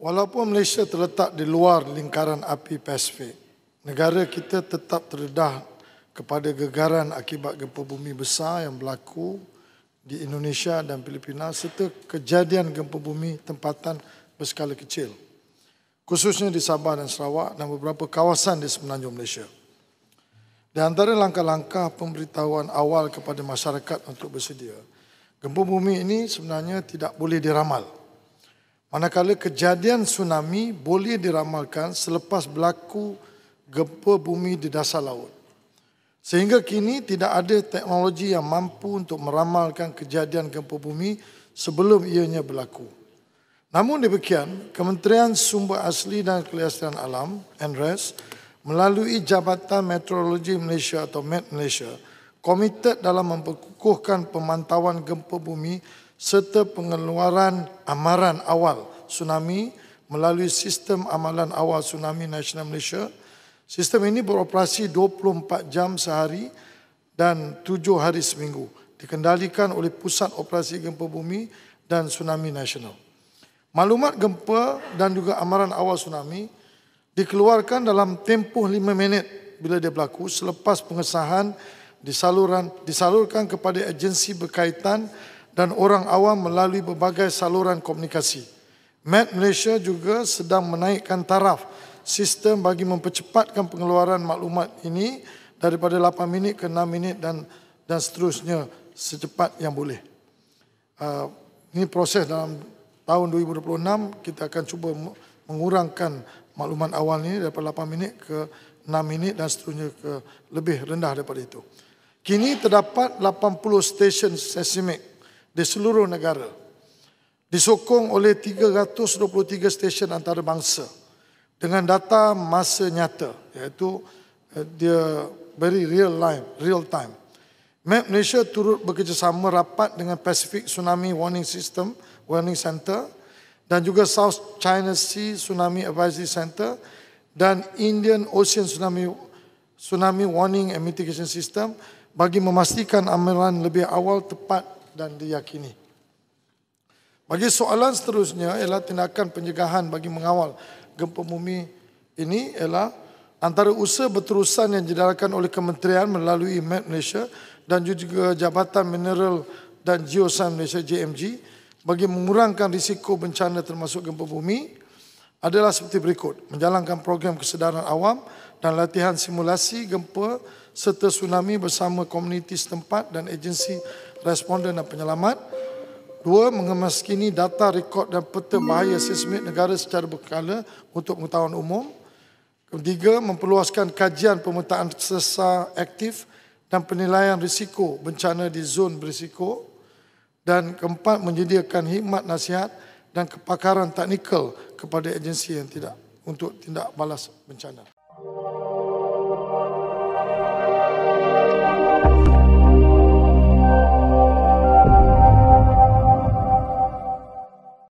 Walaupun Malaysia terletak di luar lingkaran api Pasifik, negara kita tetap terdedah kepada gegaran akibat gempa bumi besar yang berlaku di Indonesia dan Filipina serta kejadian gempa bumi tempatan berskala kecil, khususnya di Sabah dan Sarawak dan beberapa kawasan di semenanjung Malaysia. Di antara langkah-langkah pemberitahuan awal kepada masyarakat untuk bersedia, gempa bumi ini sebenarnya tidak boleh diramal. Manakala kejadian tsunami boleh diramalkan selepas berlaku gempa bumi di dasar laut. Sehingga kini tidak ada teknologi yang mampu untuk meramalkan kejadian gempa bumi sebelum ianya berlaku. Namun demikian, Kementerian Sumber Asli dan Kelestarian Alam, NRAS, melalui Jabatan Meteorologi Malaysia atau MET Malaysia, komited dalam memperkukuhkan pemantauan gempa bumi serta pengeluaran amaran awal tsunami melalui Sistem Amalan Awal Tsunami Nasional Malaysia. Sistem ini beroperasi 24 jam sehari dan 7 hari seminggu. Dikendalikan oleh Pusat Operasi Gempa Bumi dan Tsunami Nasional. Maklumat gempa dan juga amaran awal tsunami dikeluarkan dalam tempoh 5 minit bila dia berlaku selepas pengesahan disalurkan kepada agensi berkaitan dan orang awam melalui berbagai saluran komunikasi. MET Malaysia juga sedang menaikkan taraf sistem bagi mempercepatkan pengeluaran maklumat ini daripada 8 minit ke 6 minit dan seterusnya secepat yang boleh. Ini proses dalam tahun 2026, kita akan cuba mengurangkan maklumat awal ini daripada 8 minit ke 6 minit dan seterusnya ke lebih rendah daripada itu. Kini terdapat 80 stesen seismik di seluruh negara, disokong oleh 323 stesen antarabangsa dengan data masa nyata, iaitu dia very real time. MET Malaysia turut bekerjasama rapat dengan Pacific Tsunami Warning Center dan juga South China Sea Tsunami Advisory Center dan Indian Ocean Tsunami Warning and Mitigation System bagi memastikan amaran lebih awal, tepat dan diyakini. Bagi soalan seterusnya ialah tindakan pencegahan bagi mengawal gempa bumi ini ialah antara usaha berterusan yang dijalankan oleh kementerian melalui MET Malaysia dan juga Jabatan Mineral dan Geosains Malaysia JMG bagi mengurangkan risiko bencana termasuk gempa bumi adalah seperti berikut: menjalankan program kesedaran awam dan latihan simulasi gempa serta tsunami bersama komuniti setempat dan agensi responden dan penyelamat. 2. Mengemaskini data, rekod dan peta bahaya seismik negara secara berkala untuk pengetahuan umum. 3. Memperluaskan kajian pemetaan sesar aktif dan penilaian risiko bencana di zon berisiko. Dan 4. Menyediakan khidmat nasihat dan kepakaran teknikal kepada agensi yang tidak untuk tindak balas bencana.